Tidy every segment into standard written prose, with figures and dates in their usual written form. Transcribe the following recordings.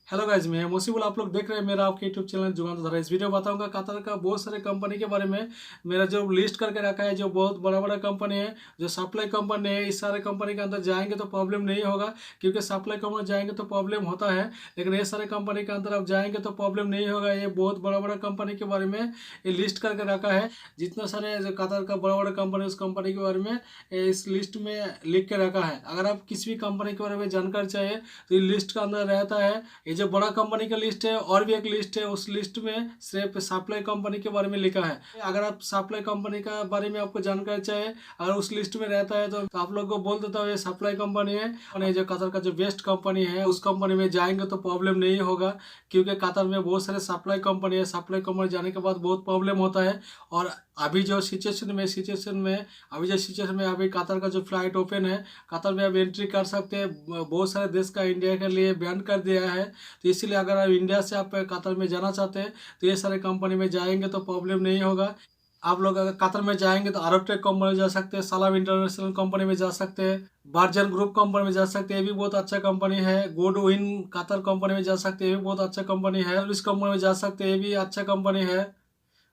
Hello guys, मैं मुसीबुल। आप लोग देख रहे हैं मेरा आपके यूट्यूब चैनल जुगान धरा। इस वीडियो बताऊंगा कतर का बहुत सारे कंपनी के बारे में। मेरा जो लिस्ट करके रखा है, जो बहुत बड़ा बड़ा कंपनी है, जो सप्लाई कंपनी है, इस सारे कंपनी के अंदर जाएंगे तो प्रॉब्लम नहीं होगा, क्योंकि सप्लाई कंपनी जाएंगे तो प्रॉब्लम होता है, लेकिन ये सारे कंपनी के अंदर आप जाएंगे तो प्रॉब्लम नहीं होगा। ये बहुत बड़ा बड़ा कंपनी के बारे में ये लिस्ट करके रखा है। जितना सारे जो कतर का बड़ा बड़ा कंपनी उस कंपनी के बारे में इस लिस्ट में लिख के रखा है। अगर आप किसी भी कंपनी के बारे में जानकारी चाहिए तो ये लिस्ट का अंदर रहता है। ये जो बड़ा कंपनी का लिस्ट है और भी एक लिस्ट है, उस लिस्ट में सिर्फ सप्लाई कंपनी के बारे में लिखा है। अगर आप सप्लाई कंपनी का बारे में आपको जानकारी चाहिए, अगर उस लिस्ट में रहता है तो आप लोग को बोल देता हूँ ये सप्लाई कंपनी है। और जो कतर का जो बेस्ट कंपनी है उस कंपनी में जाएंगे तो प्रॉब्लम नहीं होगा, क्योंकि कतर में बहुत सारे सप्लाई कंपनी है। सप्लाई कंपनी जाने के बाद बहुत प्रॉब्लम होता है। और अभी जो सिचुएशन में अभी कतर का जो फ्लाइट ओपन है, कतर में आप एंट्री कर सकते हैं। बहुत सारे देश का इंडिया के लिए बैन कर दिया है, तो इसलिए अगर आप इंडिया से आप कतर में जाना चाहते हैं तो ये सारे कंपनी में जाएंगे तो प्रॉब्लम नहीं होगा। आप लोग अगर कतर में जाएंगे तो अरबटेक कंपनी में जा सकते हैं, सलाम इंटरनेशनल कंपनी में जा सकते हैं, बर्जन ग्रुप कंपनी में जा सकते हैं, ये भी बहुत अच्छा कंपनी है। गुडविन कतर कंपनी में जा सकते हैं, ये भी बहुत अच्छा कंपनी है। इस कंपनी में जा सकते हैं, ये भी अच्छा कंपनी है।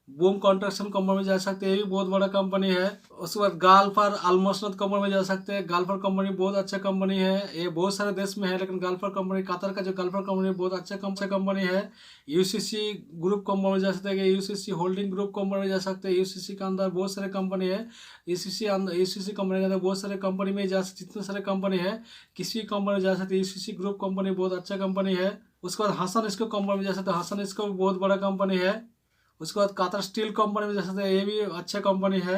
बूम कंस्ट्रक्शन कंपनी में जा सकते हैं, ये भी बहुत बड़ा कंपनी है। उसके बाद गाल्फर अल्मोसनत कंपनी में जा सकते हैं। गाल्फर कंपनी बहुत अच्छा कंपनी है। ये बहुत सारे देश में है, लेकिन गाल्फर कंपनी कतर का जो गाल्फर कंपनी बहुत अच्छा कंपनी है। यूसीसी ग्रुप कंपनी में जा सकते हैं, यूसीसी होल्डिंग ग्रुप कंपनी में जा सकते हैं। यूसीसी के अंदर बहुत सारे कंपनी है। यूसीसी कंपनी के अंदर बहुत सारे कंपनी में जा सकते, जितने सारे कंपनी है किसी कंपनी में जा सकते हैं। यूसीसी ग्रुप कंपनी बहुत अच्छा कंपनी है। उसके बाद हसन स्को कंपनी में जा सकते हैं। हसन स्को बहुत बड़ा कंपनी है। उसके बाद कतर स्टील कंपनी में जा सकते हैं, ये भी अच्छा कंपनी है।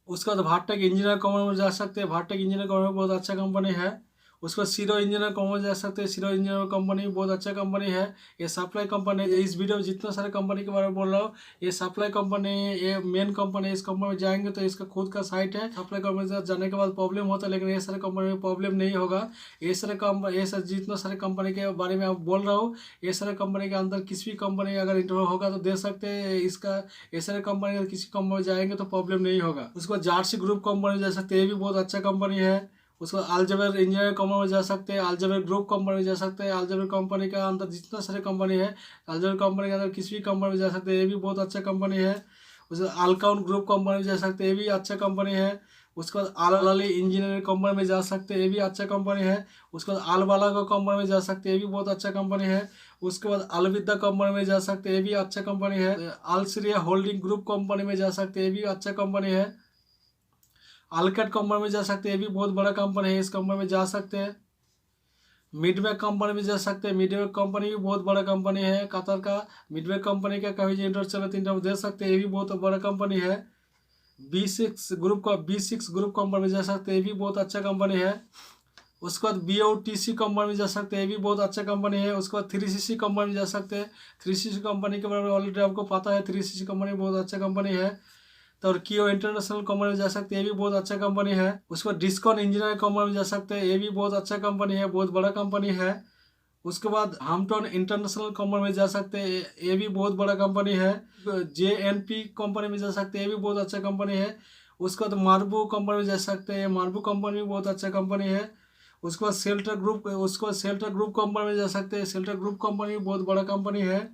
उसके बाद भाटेक इंजीनियर कंपनी में जा सकते हैं। भाटेक इंजीनियर कंपनी बहुत अच्छा कंपनी है। उसके बाद सीरो इंजीनियर कंपनी में जा सकते हैं। सीरो इंजीनियर कंपनी बहुत अच्छा कंपनी है। ये सप्लाई कंपनी है। इस वीडियो में जितना सारे कंपनी के बारे में बोल रहा हूँ, ये सप्लाई कंपनी, ये मेन कंपनी है। इस कंपनी में जाएंगे तो इसका खुद का साइट है। सप्लाई कंपनी में जाने के बाद प्रॉब्लम होता है, लेकिन ये सारे कंपनी में प्रॉब्लम नहीं होगा। ये सारे जितना सारे कंपनी के बारे में आप बोल रहा हूँ, ये सारे कंपनी के अंदर किसी भी कंपनी अगर इंटरव्यू होगा तो दे सकते हैं। इसका ये सारे कंपनी अगर किसी कंपनी में जाएंगे तो प्रॉब्लम नहीं होगा। उसके बाद जार्सी ग्रुप कंपनी में जा सकते हैं, ये भी बहुत अच्छा कंपनी है। उसको अल्जेबर इंजीनियर कंपनी में जा सकते हैं। अल्जेबर ग्रुप कंपनी में जा सकते हैं। अल्जेबर कंपनी के अंदर जितना सारे कंपनी है, अल्जेबर कंपनी के अंदर किसी भी कंपनी में जा सकते हैं, ये भी बहुत अच्छा कंपनी है। उसके अल्काउन ग्रुप कंपनी में जा सकते हैं, ये भी अच्छा कंपनी है। उसके बाद आल अली इंजीनियरिंग कंपनी में जा सकते हैं, ये भी अच्छा कंपनी है। उसके बाद अलबाला को कंपनी में जा सकते हैं, ये भी बहुत अच्छा कंपनी है। उसके बाद अलविदा कंपनी में जा सकते हैं, ये भी अच्छा कंपनी है। अलसीरिया होल्डिंग ग्रुप कंपनी में जा सकते हैं, ये भी अच्छा कंपनी है। अल्केट कंपनी में जा सकते हैं, ये भी बहुत बड़ा कंपनी है। इस कंपनी में जा सकते हैं। मिडवेक कंपनी में जा सकते हैं। मिडवेक कंपनी भी बहुत बड़ा कंपनी है कतर का। मिडवेक कंपनी का कभी इंटरव्यू चले तो इंटरव्यू दे सकते हैं, ये भी बहुत बड़ा कंपनी है। बी सिक्स ग्रुप कंपनी में जा सकते हैं, ये भी बहुत अच्छा कंपनी है। उसके बाद BOTC कंपनी में जा सकते हैं, ये भी बहुत अच्छा कंपनी है। उसके बाद 3CC कंपनी में जा सकते हैं। 3CC कंपनी के बारे में ऑलरेडी आपको पता है, 3CC कंपनी बहुत अच्छा कंपनी है। तो और कियो इंटरनेशनल कंपनी में जा सकते हैं, ये भी बहुत अच्छा कंपनी है। उसके बाद डिस्कॉन इंजीनियर कंपनी में जा सकते हैं, ये भी बहुत अच्छा कंपनी है, बहुत बड़ा कंपनी है। उसके बाद हामटन इंटरनेशनल कंपनी में जा सकते हैं, ये भी बहुत बड़ा कंपनी है। JNP कंपनी में जा सकते हैं, ये भी बहुत अच्छा कंपनी है। उसके बाद मार्बू कंपनी में जा सकते हैं, मार्बू कंपनी भी बहुत अच्छा कंपनी है। उसके बाद सेल्टर ग्रुप कंपनी में जा सकते हैं, सेल्टर ग्रुप कंपनी भी बहुत बड़ा कंपनी है।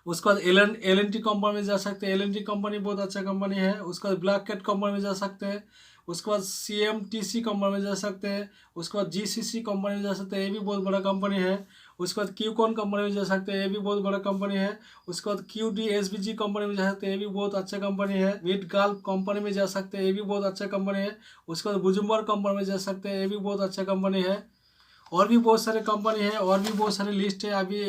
उसके बाद LNT कंपनी में जा सकते हैं, LNT कंपनी बहुत अच्छा कंपनी है। उसके बाद ब्लैक कैट कंपनी में जा सकते हैं। उसके बाद CMTC कंपनी में जा सकते हैं। उसके बाद GCC कंपनी में जा सकते हैं, ये भी बहुत बड़ा कंपनी है। उसके बाद क्यूकॉन कंपनी में जा सकते हैं, ये भी बहुत बड़ा कंपनी है। उसके बाद QDSBG कंपनी में जा सकते हैं, ये भी बहुत अच्छा कंपनी है। मिड गाल्फ कंपनी में जा सकते हैं, ये भी बहुत अच्छा कंपनी है। उसके बाद बुजुम्बर कंपनी में जा सकते हैं, ये भी बहुत अच्छा कंपनी है। और भी बहुत सारे कंपनी है, और भी बहुत सारे लिस्ट है। अभी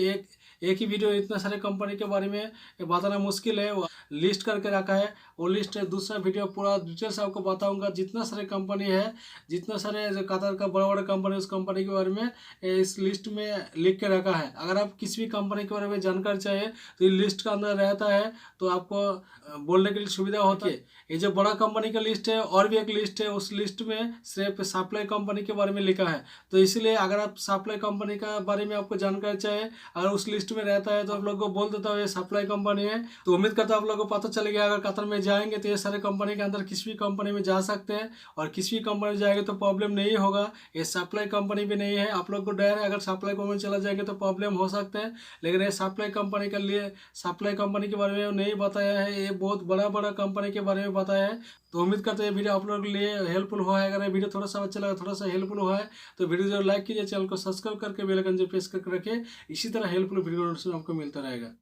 एक ही वीडियो इतने सारे कंपनी के बारे में बताना मुश्किल है। वो लिस्ट करके रखा है, वो लिस्ट दूसरा वीडियो पूरा डिटेल से आपको बताऊंगा। जितना सारे कंपनी है, जितना सारे जो कतर का बड़ा बड़ा कंपनी, उस कंपनी के बारे में इस लिस्ट में लिख के रखा है। अगर आप किसी भी कंपनी के बारे में जानकारी चाहिए तो ये लिस्ट का अंदर रहता है, तो आपको बोलने के लिए सुविधा होती है। ये जो बड़ा कंपनी का लिस्ट है, और भी एक लिस्ट है, उस लिस्ट में सिर्फ सप्लाई कंपनी के बारे में लिखा है। तो इसलिए अगर आप सप्लाई कंपनी का बारे में आपको जानकारी चाहिए, अगर उस लिस्ट लिस्ट में रहता है तो आप लोग को बोल देता हूँ ये सप्लाई कंपनी है। तो उम्मीद करता हूँ आप लोग को पता चल गया। अगर कतर में जाएंगे तो ये सारे कंपनी के अंदर किसी भी कंपनी में जा सकते हैं और किसी भी कंपनी में जाएंगे तो प्रॉब्लम नहीं होगा। ये सप्लाई कंपनी भी नहीं है, आप लोग को डर है अगर सप्लाई कंपनी चला जाएंगे तो प्रॉब्लम हो सकते हैं, लेकिन ये सप्लाई कंपनी के लिए सप्लाई कंपनी के बारे में नहीं बताया है, ये बहुत बड़ा बड़ा कंपनी के बारे में बताया है। तो उम्मीद करते हैं वीडियो आप लोगों के लिए हेल्पफुल हुआ है। अगर ये वीडियो थोड़ा सा अच्छा लगा, थोड़ा सा हेल्पफुल हुआ है तो वीडियो जरूर लाइक कीजिए, चैनल को सब्सक्राइब करके बेल आइकन जो प्रेस करके रखें। इसी तरह हेल्पफुल वीडियो आपको मिलता रहेगा।